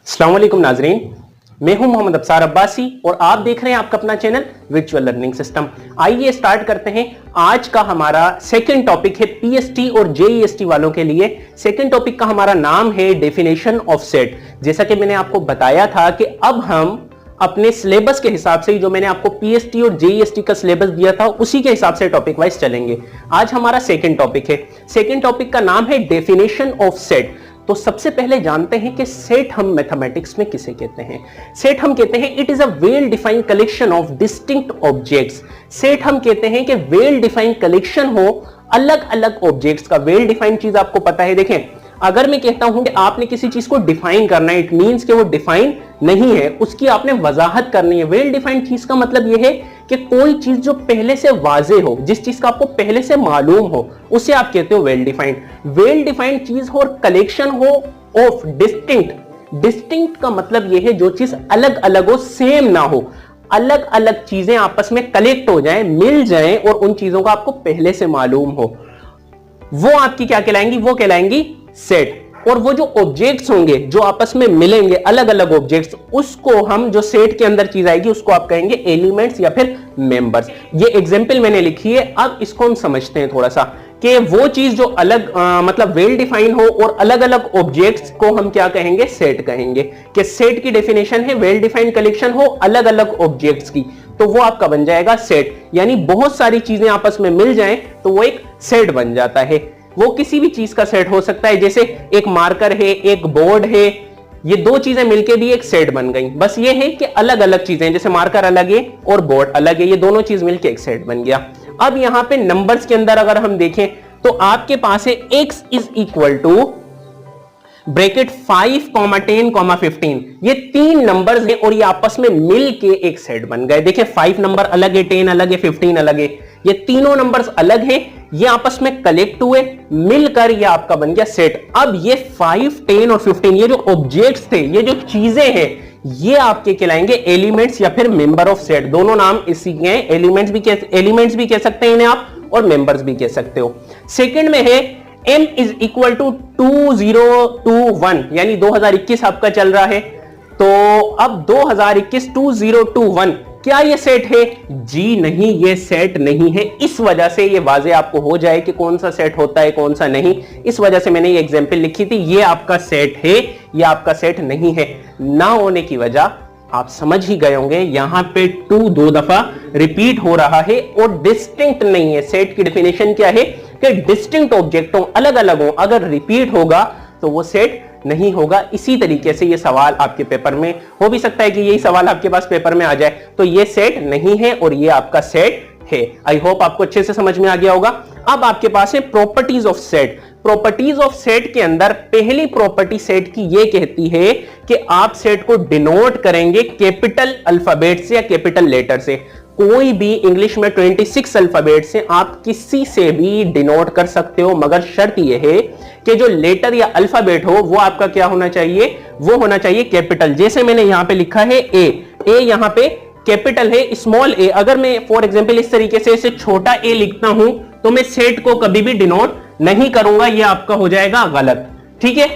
अस्सलाम वालेकुम नाजरीन, मैं हूं मोहम्मद अफसार अब्बासी और आप देख रहे हैं आपका अपना चैनल वर्चुअल लर्निंग सिस्टम। आइए स्टार्ट करते हैं। आज का हमारा सेकंड टॉपिक है पीएसटी और जेईएसटी वालों के लिए। सेकंड टॉपिक का हमारा नाम है डेफिनेशन ऑफ सेट। जैसा कि मैंने आपको बताया था कि अब हम अपने सिलेबस के हिसाब से, जो मैंने आपको पीएसटी और जेईएसटी का सिलेबस दिया था, उसी के हिसाब से टॉपिक वाइज चलेंगे। आज हमारा सेकंड टॉपिक है। सेकंड टॉपिक का नाम है डेफिनेशन ऑफ सेट। तो सबसे पहले जानते हैं कि सेट हम मैथमेटिक्स में किसे कहते हैं। सेट हम कहते हैं it is a well defined collection of distinct objects. Set हम कहते हैं कि वेल डिफाइंड कलेक्शन हो अलग अलग ऑब्जेक्ट्स का। वेल डिफाइंड चीज आपको पता है। देखें, अगर मैं कहता हूं कि आपने किसी चीज को डिफाइन करना है, इट मींस कि वो डिफाइन नहीं है, उसकी आपने वजाहत करनी है। वेल डिफाइंड चीज का मतलब यह है कि कोई चीज जो पहले से वाजे हो, जिस चीज का आपको पहले से मालूम हो, उसे आप कहते हो वेल डिफाइंड। वेल डिफाइंड चीज हो और कलेक्शन हो ऑफ डिस्टिंक्ट। डिस्टिंक्ट का मतलब यह है जो चीज अलग अलग हो, सेम ना हो। अलग अलग चीजें आपस में कलेक्ट हो जाएं, मिल जाएं और उन चीजों का आपको पहले से मालूम हो, वो आपकी क्या कहलाएंगी? वो कहलाएंगी सेट। और वो जो ऑब्जेक्ट्स होंगे जो आपस में मिलेंगे, अलग अलग ऑब्जेक्ट्स, उसको हम, जो सेट के अंदर चीज आएगी, उसको आप कहेंगे एलिमेंट्स या फिर मेंबर्स। ये एग्जांपल मैंने लिखी है। अब इसको हम समझते हैं थोड़ा सा कि वो चीज जो अलग मतलब वेल डिफाइन हो और अलग अलग ऑब्जेक्ट्स को हम क्या कहेंगे? सेट कहेंगे। कि सेट की डेफिनेशन है वेल डिफाइंड कलेक्शन हो अलग अलग ऑब्जेक्ट्स की, तो वो आपका बन जाएगा सेट। यानी बहुत सारी चीजें आपस में मिल जाएं तो वो एक सेट बन जाता है। वो किसी भी चीज का सेट हो सकता है, जैसे एक मार्कर है, एक बोर्ड है, ये दो चीजें मिलके भी एक सेट बन गई। बस ये है कि अलग अलग चीजें, जैसे मार्कर अलग है और बोर्ड अलग है, ये दोनों चीज मिलके एक सेट बन गया। अब यहां पे नंबर्स के अंदर अगर हम देखें तो आपके पास है x is equal to bracket 5, 10, 15। ये तीन नंबर्स हैं और ये आपस में मिल के एक सेट बन गए। देखिए 5 नंबर अलग है, 10 अलग है, 15 अलग है। ये तीनों नंबर्स अलग हैं, ये आपस में कलेक्ट हुए, मिलकर ये आपका बन गया सेट। अब ये 5, 10 और 15, ये जो ऑब्जेक्ट्स थे, ये जो चीजें हैं, ये आपके कहलाएंगे एलिमेंट्स या फिर मेंबर ऑफ सेट। दोनों नाम इसी के हैं। एलिमेंट्स भी कह सकते हैं इन्हें आप, और मेंबर्स भी कह सकते हो। सेकंड में है m इज इक्वल टू 2021, यानी 2021 आपका चल रहा है। तो अब 2021 2021, क्या ये सेट है? जी नहीं, ये सेट नहीं है। इस वजह से ये वाजे आपको हो जाए कि कौन सा सेट होता है कौन सा नहीं। इस वजह से मैंने ये एग्जांपल लिखी थी। ये आपका सेट है, ये आपका सेट नहीं है। ना होने की वजह आप समझ ही गए होंगे। यहां पे 2 दो दफा रिपीट हो रहा है और डिस्टिंक्ट नहीं है। सेट की डेफिनेशन क्या है? कि डिस्टिंक्ट ऑब्जेक्ट हो, अलग अलग हो। अगर रिपीट होगा तो वो सेट नहीं होगा। इसी तरीके से ये सवाल आपके पेपर में हो भी सकता है कि यही सवाल आपके पास पेपर में आ जाए। तो ये सेट नहीं है और ये आपका सेट है। आई होप आपको अच्छे से समझ में आ गया होगा। अब आपके पास है properties of set. Properties of set के अंदर पहली प्रॉपर्टी सेट की ये कहती है कि आप सेट को डिनोट करेंगे कैपिटल अल्फाबेट से या कैपिटल लेटर से। कोई भी इंग्लिश में 26 अल्फाबेट से आप किसी से भी डिनोट कर सकते हो, मगर शर्त यह है कि जो लेटर या अल्फाबेट हो वो आपका क्या होना चाहिए? वो होना चाहिए कैपिटल। जैसे मैंने यहां पे लिखा है ए यहां पे कैपिटल है, स्मॉल ए। अगर मैं फॉर एग्जांपल इस तरीके से इसे छोटा ए लिखता हूं तो मैं सेट को कभी भी डिनोट नहीं करूंगा, यह आपका हो जाएगा गलत। ठीक है,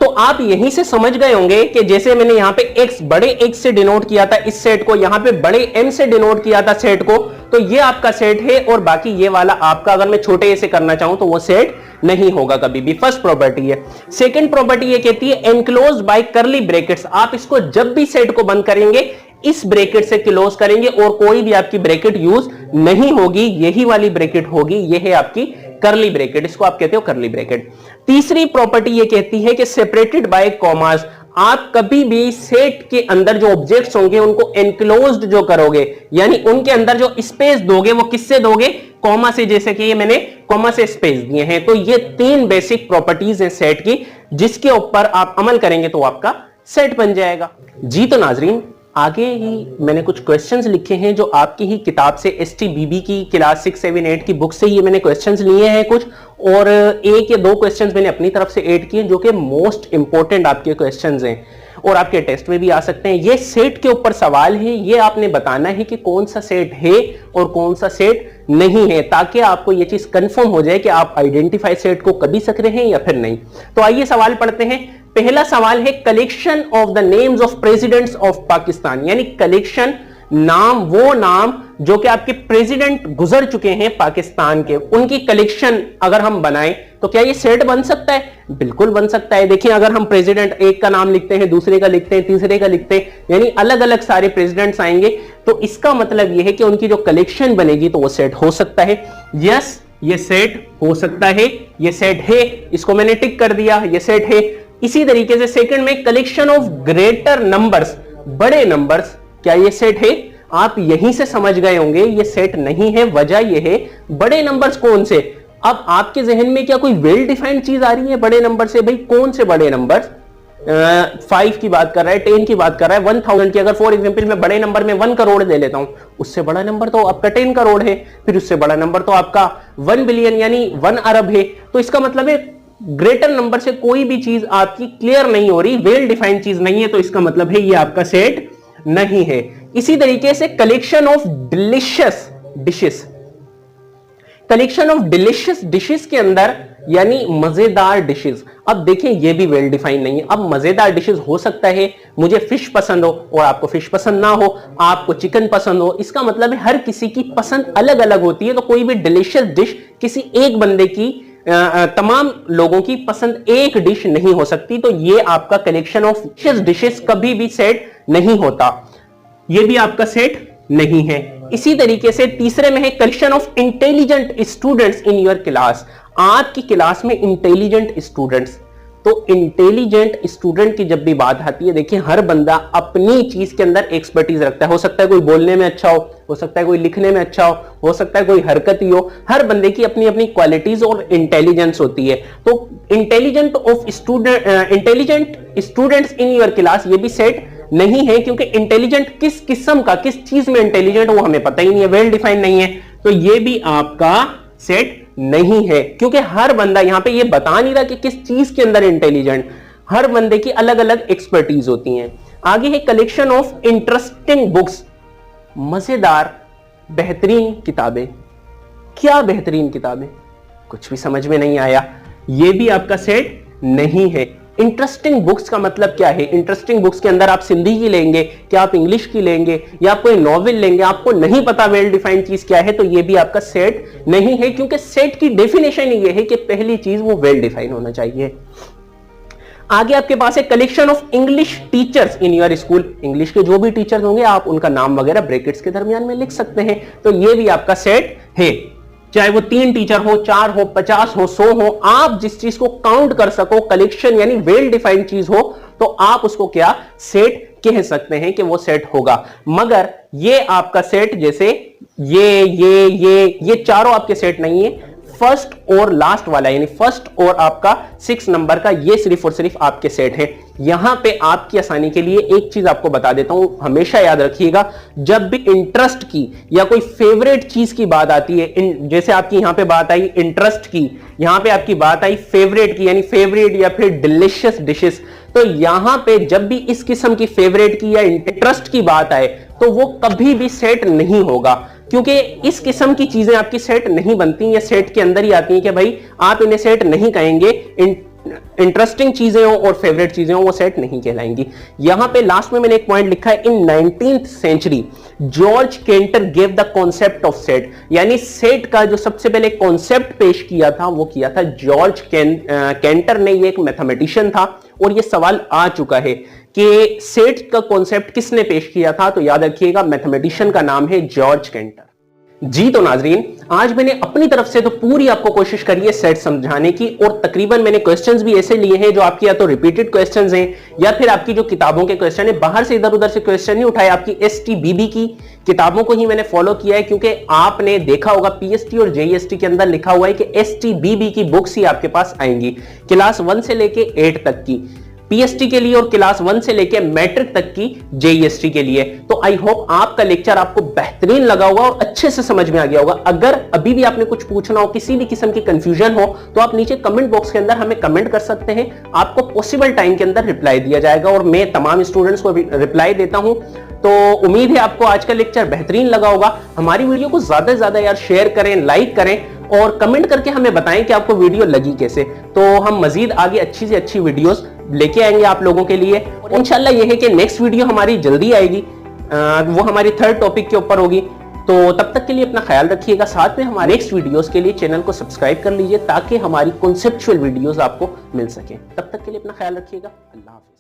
तो आप यहीं से समझ गए होंगे कि जैसे मैंने यहां पे x, बड़े x से डिनोट किया था इस सेट को, यहां पे बड़े M से डिनोट किया था सेट को, तो ये आपका सेट है। और बाकी ये वाला आपका, अगर मैं छोटे a से करना चाहूं तो वो सेट नहीं होगा कभी भी। फर्स्ट प्रॉपर्टी है। सेकंड प्रॉपर्टी ये कहती है एनक्लोज्ड बाय कर्ली ब्रैकेट्स। आप इसको जब भी सेट को बंद करेंगे इस ब्रैकेट से क्लोज करेंगे और कोई भी आपकी ब्रैकेट यूज नहीं होगी, यही वाली ब्रैकेट होगी। ये है आपकी कर्ली ब्रैकेट, इसको आप कहते हो कर्ली ब्रैकेट। तीसरी प्रॉपर्टी ये कहती है कि सेपरेटेड बाय कॉमास। आप कभी भी सेट के अंदर जो ऑब्जेक्ट्स होंगे उनको एनक्लोज्ड जो करोगे, यानी उनके अंदर जो स्पेस दोगे वो किससे दोगे? कॉमा से। जैसे कि ये मैंने कॉमा से स्पेस दिए हैं। तो ये 3 बेसिक प्रॉपर्टीज हैं सेट की, जिसके ऊपर आप अमल करेंगे तो आपका सेट बन जाएगा। जी तो नाजरीन, आगे ही मैंने कुछ क्वेश्चंस लिखे हैं जो आपकी ही किताब से STBB की क्लास 6, 7, 8 की बुक से ये मैंने क्वेश्चंस लिए हैं कुछ, और एक या दो क्वेश्चंस मैंने अपनी तरफ से ऐड किए जो कि मोस्ट इंपॉर्टेंट आपके क्वेश्चंस हैं और आपके टेस्ट में भी आ सकते हैं। ये सेट के ऊपर सवाल है, ये आपने बताना है कि कौन सा सेट है और कौन सा सेट नहीं है, ताकि आपको ये चीज कंफर्म हो जाए कि आप आइडेंटिफाई सेट को कर भी सक रहे हैं या फिर नहीं। तो आइए सवाल पढ़ते हैं। पहला सवाल है collection of the names of presidents of Pakistan, यानी कलेक्शन नाम, वो नाम जो कि आपके प्रेसिडेंट गुजर चुके हैं पाकिस्तान के, उनकी कलेक्शन अगर हम बनाएं तो क्या ये सेट बन सकता है? बिल्कुल बन सकता है। देखिए अगर हम प्रेसिडेंट एक का नाम लिखते हैं, दूसरे का लिखते हैं, तीसरे का लिखते हैं, यानी अलग अलग सारे प्रेसिडेंट्स आएंगे, तो इसका मतलब यह है कि उनकी जो कलेक्शन बनेगी तो वो सेट हो सकता है। यस, ये सेट हो सकता है, ये सेट है, इसको मैंने टिक कर दिया, ये सेट है। इसी तरीके से सेकंड में कलेक्शन ऑफ ग्रेटर नंबर्स, बड़े नंबर्स, क्या ये सेट है? आप यहीं से समझ गए होंगे ये सेट नहीं है। वजह ये है, बड़े नंबर्स कौन से? अब आपके जहन में क्या कोई वेल डिफाइंड चीज आ रही है बड़े नंबर से? भाई कौन से बड़े नंबर? 5 की बात कर रहा है, 10 की बात कर रहा है, 1000 की। अगर फॉर एग्जांपल मैं बड़े नंबर में 1 करोड़ ले लेता हूं, उससे बड़ा नंबर तो आपका 10 करोड़ है, फिर उससे बड़ा नंबर तो आपका 1 बिलियन यानी 1 अरब है। तो इसका मतलब है ग्रेटर नंबर से कोई भी चीज आपकी क्लियर नहीं हो रही, वेल डिफाइंड चीज नहीं है, तो इसका मतलब है ये आपका सेट नहीं है। इसी तरीके से collection of delicious dishes, collection of delicious dishes के अंदर यानी मजेदार डिशेस। अब देखें ये भी वेल डिफाइंड नहीं है। अब मजेदार डिशेस हो सकता है मुझे फिश पसंद हो और आपको फिश पसंद ना हो, आपको चिकन पसंद हो, इसका मतलब है हर किसी की पसंद अलग अलग होती है। तो कोई भी डिलीशियस डिश किसी एक बंदे की तमाम लोगों की पसंद एक डिश नहीं हो सकती। तो ये आपका कलेक्शन ऑफ डिशेस कभी भी सेट नहीं होता, ये भी आपका सेट नहीं है। इसी तरीके से तीसरे में है collection of intelligent students in your class, आपकी क्लास में इंटेलिजेंट स्टूडेंट्स। तो इंटेलिजेंट स्टूडेंट की जब भी बात आती है, देखिए हर बंदा अपनी चीज के अंदर एक्सपर्टीज रखता है। हो सकता है कोई बोलने में अच्छा हो सकता है कोई लिखने में अच्छा हो सकता है कोई हरकत ही हो। हर बंदे की अपनी अपनी क्वालिटीज और इंटेलिजेंस होती है। तो intelligent students in your class ये भी सेट नहीं है, क्योंकि इंटेलिजेंट किस किस्म का, किस चीज में इंटेलिजेंट वो हमें पता ही नहीं है, वेल डिफाइंड नहीं है। तो ये भी आपका सेट नहीं है, क्योंकि हर बंदा यहां पे ये बता नहीं रहा कि किस चीज के अंदर इंटेलिजेंट, हर बंदे की अलग अलग एक्सपर्टीज होती हैं। आगे है कलेक्शन ऑफ इंटरेस्टिंग बुक्स, मजेदार बेहतरीन किताबें। क्या बेहतरीन किताबें? कुछ भी समझ में नहीं आया, ये भी आपका सेट नहीं है। इंटरेस्टिंग बुक्स का मतलब क्या है? इंटरेस्टिंग बुक्स के अंदर आप सिंधी की लेंगे, क्या आप इंग्लिश की लेंगे, या आप कोई नॉवेल लेंगे, आपको नहीं पता वेल डिफाइंड चीज क्या है, तो ये भी आपका सेट नहीं है, क्योंकि सेट की डेफिनेशन ये है कि पहली चीज वो वेल डिफाइंड होना चाहिए। आगे आपके पास है collection of English teachers in your school, English के जो भी टीचर्स होंगे आप उनका नाम वगैरह ब्रैकेट्स के दरमियान में लिख सकते हैं, तो ये भी आपका सेट है। चाहे वो 3 टीचर हो, 4 हो, 50 हो, 100 हो, आप जिस चीज को काउंट कर सको, कलेक्शन यानी वेल डिफाइंड चीज हो, तो आप उसको क्या सेट कह सकते हैं कि वो सेट होगा। मगर ये आपका सेट जैसे ये चारों आपके सेट नहीं है। फर्स्ट और लास्ट वाला यानी फर्स्ट और आपका 6 नंबर का ये सिर्फ और सिर्फ आपके सेट है। यहां पे आपकी आसानी के लिए एक चीज आपको बता देता हूं, हमेशा याद रखिएगा, जब भी इंटरेस्ट की या कोई फेवरेट चीज की बात आती है, जैसे आपकी यहां पे बात आई इंटरेस्ट की, यहां पे आपकी बात आई फेवरेट की, यानी फेवरेट या फिर डिलीशियस डिशेस, तो यहां पे जब भी इस किस्म की फेवरेट की या इंटरेस्ट की बात आए तो वो कभी भी सेट नहीं होगा, क्योंकि इस किस्म की चीजें आपकी सेट नहीं बनती, ये सेट के अंदर ही आती हैं कि भाई आप इन्हें सेट नहीं कहेंगे। इंटरेस्टिंग चीजें हो और फेवरेट चीजें हो वो सेट नहीं कहलाएंगी। यहां पे लास्ट में मैंने एक पॉइंट लिखा है, in 19th century George Cantor gave the concept of set, यानी सेट का जो सबसे पहले कॉन्सेप्ट पेश किया था वो किया था जॉर्ज केंटर ने। ये एक मैथमेटिशियन था और ये सवाल आ चुका है कि सेट का कॉन्सेप्ट किसने पेश किया था, तो याद रखिएगा मैथमेटिशियन का नाम है जॉर्ज केंटर। जी तो नाजरीन, आज मैंने अपनी तरफ से तो पूरी आपको कोशिश करी है सेट समझाने की, और तकरीबन मैंने क्वेश्चंस भी ऐसे लिए हैं जो आपकी या तो रिपीटेड क्वेश्चंस हैं या फिर आपकी जो किताबों के क्वेश्चन है, बाहर से इधर उधर से क्वेश्चन नहीं उठाए, आपकी STBB की किताबों को ही मैंने फॉलो किया है, क्योंकि आपने देखा होगा PST और JST के अंदर लिखा हुआ है कि STBB की बुक्स ही आपके पास आएंगी, क्लास 1 से लेके 8 तक की। पीएसटी के लिए और क्लास 1 से लेके मैट्रिक तक की जेईएसटी के लिए। तो आई होप आपका लेक्चर आपको बेहतरीन लगा होगा और अच्छे से समझ में आ गया होगा। अगर अभी भी आपने कुछ पूछना हो, किसी भी किस्म की कंफ्यूजन हो, तो आप नीचे कमेंट बॉक्स के अंदर हमें कमेंट कर सकते हैं। आपको पॉसिबल टाइम के अंदर रिप्लाई दिया जाएगा और मैं तमाम स्टूडेंट्स को रिप्लाई देता हूं। तो उम्मीद है आपको आज का लेक्चर बेहतरीन लगा होगा। हमारी वीडियो को ज्यादा से ज्यादा यार शेयर करें, लाइक करें और कमेंट करके हमें बताएं कि आपको वीडियो लगी कैसे। तो हम मजीद आगे अच्छी से अच्छी वीडियोस लेके आएंगे आप लोगों के लिए। और इंशाल्लाह यह है कि नेक्स्ट वीडियो हमारी जल्दी आएगी, वो हमारी थर्ड टॉपिक के ऊपर होगी। तो तब तक के लिए अपना ख्याल रखिएगा। साथ में हमारे नेक्स्ट वीडियोस के लिए चैनल को सब्सक्राइब कर लीजिए ताकि हमारी कॉन्सेप्चुअल वीडियोस आपको मिल सके। तब तक के लिए अपना ख्याल रखिएगा। अल्लाह हाफिज।